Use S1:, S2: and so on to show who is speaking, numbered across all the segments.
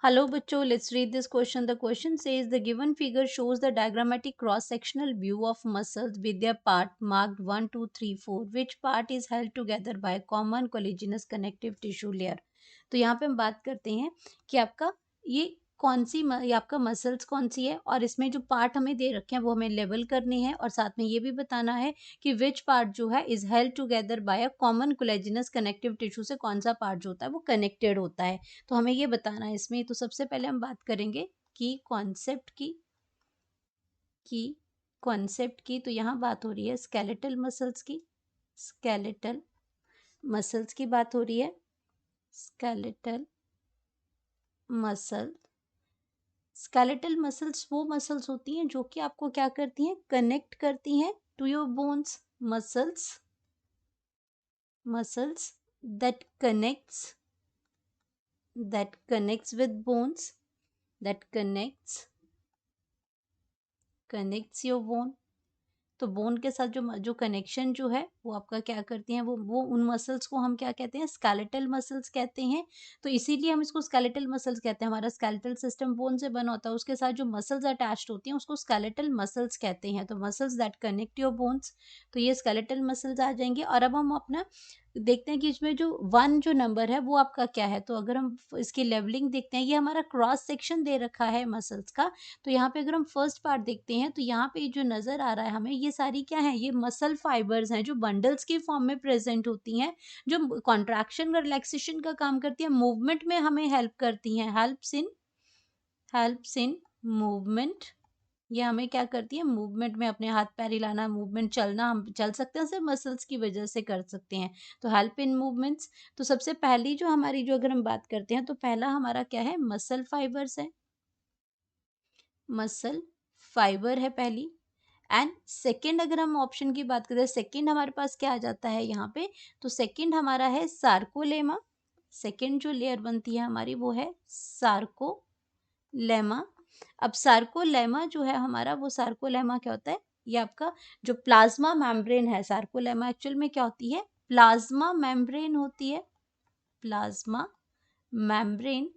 S1: Hello, bachcho. Let's read this question. The question says the given figure shows the diagrammatic cross-sectional view of muscles with their part marked 1, 2, 3, 4. Which part is held together by a common collagenous connective tissue layer? तो यहाँ पे हम बात करते हैं कि आपका ये कौन सी ये आपका मसल्स कौन सी है और इसमें जो पार्ट हमें दे रखे हैं वो हमें लेवल करने हैं और साथ में ये भी बताना है कि विच पार्ट जो है is held together by a common collagenous connective tissue से कौन सा पार्ट जो होता है वो कनेक्टेड होता है। तो हमें ये बताना है इसमें। तो सबसे पहले हम बात करेंगे की कॉन्सेप्ट की कॉन्सेप्ट की। तो यहाँ बात हो रही है स्केलेटल मसल्स की। स्केलेटल मसल्स की बात हो रही है। स्केलेटल मसल स्केलेटल मसल्स वो मसल्स होती हैं जो कि आपको क्या करती हैं, कनेक्ट करती हैं to your bones. Muscles that connects with bones, that connects your bone। तो बोन के साथ जो कनेक्शन जो है वो आपका क्या करती हैं, वो उन मसल्स को हम क्या कहते हैं, स्केलेटल मसल्स कहते हैं। तो इसीलिए हम इसको स्केलेटल मसल्स कहते हैं। हमारा स्केलेटल सिस्टम बोन से बना होता है, उसके साथ जो मसल्स अटैच्ड होती हैं उसको स्केलेटल मसल्स कहते हैं। तो muscles that connect your bones, तो ये स्केलेटल मसल्स आ जाएंगे। और अब हम अपना देखते हैं कि इसमें जो 1 जो नंबर है वो आपका क्या है। तो अगर हम इसकी लेवलिंग देखते हैं, ये हमारा क्रॉस सेक्शन दे रखा है मसल्स का। तो यहाँ पे अगर हम फर्स्ट पार्ट देखते हैं तो यहाँ पे जो नज़र आ रहा है हमें, ये सारी क्या है, ये मसल फाइबर्स हैं जो बंडल्स की फॉर्म में प्रेजेंट होती हैं, जो कॉन्ट्रैक्शन और रिलैक्सेशन का काम करती है, मूवमेंट में हमें हेल्प करती हैं। Helps in movement. ये हमें क्या करती है, मूवमेंट में, अपने हाथ पैर हिलाना, मूवमेंट, चलना, हम चल सकते हैं सिर्फ मसल्स की वजह से कर सकते हैं। तो हेल्प इन मूवमेंट्स। तो सबसे पहली जो हमारी, जो अगर हम बात करते हैं तो पहला हमारा क्या है, मसल फाइबर्स है। मसल फाइबर है पहली। एंड सेकंड अगर हम ऑप्शन की बात करें, सेकंड हमारे पास क्या आ जाता है यहाँ पे, तो सेकंड हमारा है सार्कोलेमा। सेकंड जो लेयर बनती है हमारी वो है सार्कोलेमा। अब सार्कोलेमा जो है हमारा, वो सार्कोलेमा क्या होता है, ये आपका जो प्लाज्मा मेम्ब्रेन है। सार्कोलेमा एक्चुअल में क्या होती है, प्लाज्मा मेम्ब्रेन होती है। प्लाज्मा मेम्ब्रेन,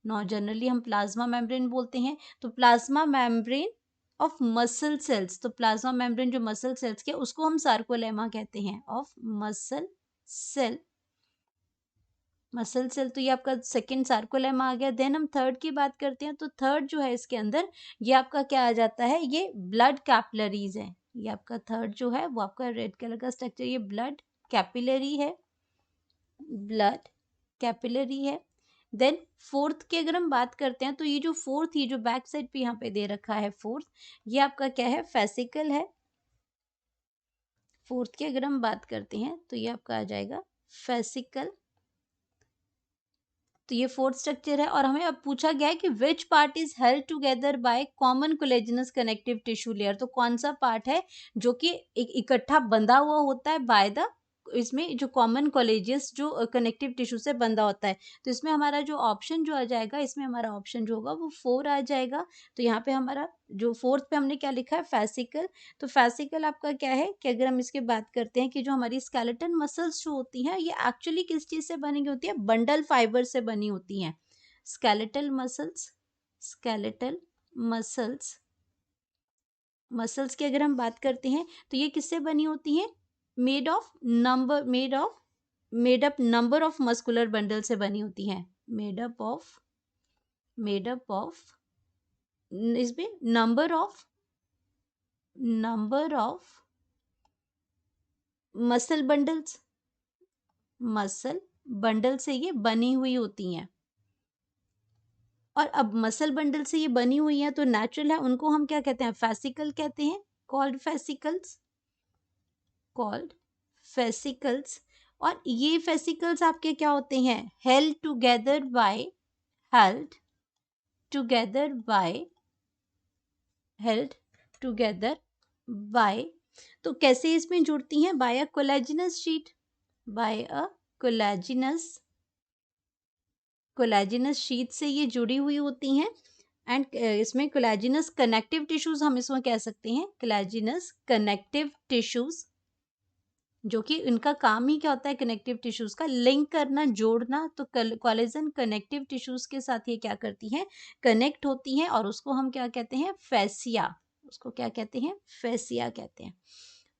S1: नॉ जनरली हम प्लाज्मा मेम्ब्रेन बोलते हैं। तो plasma membrane of muscle cells, तो प्लाज्मा मेम्ब्रेन जो मसल सेल्स के, उसको हम सार्कोलेमा कहते हैं, ऑफ सेल मसल सेल। तो ये आपका सेकंड सार्कोलेमा आ गया। देन हम थर्ड की बात करते हैं, तो थर्ड जो है इसके अंदर, ये आपका क्या आ जाता है, ये ब्लड कैपिलरीज है। ये आपका थर्ड जो है वो आपका रेड कलर का स्ट्रक्चर, ये ब्लड कैपिलरी है। ब्लड कैपिलरी है। देन फोर्थ की अगर हम बात करते हैं, तो ये जो फोर्थ, ये जो बैक साइड पे यहाँ पे दे रखा है फोर्थ, ये आपका क्या है, फेसिकल है। फोर्थ की अगर हम बात करते हैं तो ये आपका आ जाएगा फेसिकल। तो ये फोर्थ स्ट्रक्चर है। और हमें अब पूछा गया है कि which part is held together by common collagenous connective tissue layer. तो कौन सा पार्ट है जो कि एक इकट्ठा बंधा हुआ होता है बाय द, इसमें जो कॉमन कोलेजियस जो कनेक्टिव टिश्यू से बंधा होता है। तो इसमें हमारा जो ऑप्शन जो आ जाएगा, इसमें हमारा ऑप्शन जो होगा वो 4 आ जाएगा। तो यहाँ पे हमारा जो फोर्थ पे हमने क्या लिखा है, फेसिकल। तो फेसिकल आपका क्या है कि अगर हम इसकी बात करते हैं कि जो हमारी स्केलेटन मसल्स जो होती हैं, ये एक्चुअली किस चीज़ से बनी होती है, बंडल फाइबर से बनी होती हैं। स्केलेटल मसल्स मसल्स की अगर हम बात करते हैं तो ये किससे बनी होती हैं, made of number made up number of muscular bundle से बनी होती हैं। मेड अप ऑफ इसमें नंबर ऑफ मसल बंडल से ये बनी हुई होती हैं। और अब मसल बंडल से ये बनी हुई हैं तो नेचुरल है, उनको हम क्या कहते हैं, फेसिकल कहते हैं। Called fascicles. और ये फेसिकल्स आपके क्या होते हैं, हेल्ड टुगेदर बाय। तो कैसे इसमें जुड़ती हैं, बाय अ कोलेजिनस शीट, बाय अ कोलेजिनस शीट से ये जुड़ी हुई होती हैं। एंड इसमें कोलेजिनस कनेक्टिव टिश्यूज हम इसमें कह सकते हैं, कोलेजिनस कनेक्टिव टिश्यूज जो कि इनका काम ही क्या होता है, कनेक्टिव टिश्यूज का लिंक करना, जोड़ना। तो कोलेजन कनेक्टिव टिश्यूज के साथ ये क्या करती हैं, कनेक्ट होती हैं, और उसको हम क्या कहते हैं, फैसिया। उसको क्या कहते हैं, फैसिया कहते हैं।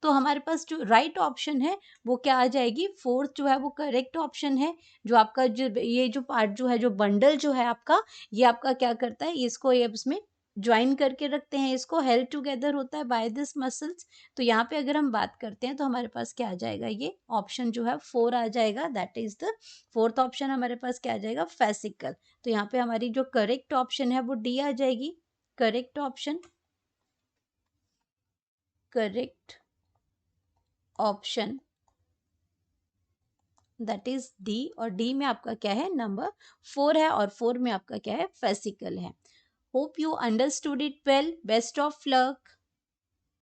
S1: तो हमारे पास जो राइट ऑप्शन है वो क्या आ जाएगी, फोर्थ जो है वो करेक्ट ऑप्शन है। जो आपका जो ये जो पार्ट जो है, जो बंडल जो है आपका, ये आपका क्या करता है, इसको ये इसमें ज्वाइन करके रखते हैं, इसको हेल्ड टुगेदर होता है बाय दिस मसल्स। तो यहाँ पे अगर हम बात करते हैं तो हमारे पास क्या आ जाएगा, ये ऑप्शन जो है 4 आ जाएगा। That is the fourth option हमारे पास क्या आ जाएगा, फेसिकल। तो यहाँ पे हमारी जो करेक्ट ऑप्शन है वो डी आ जाएगी। Correct option, correct option that is D. और डी में आपका क्या है, नंबर 4 है, और 4 में आपका क्या है, फेसिकल है। Hope you understood it well. Best of luck.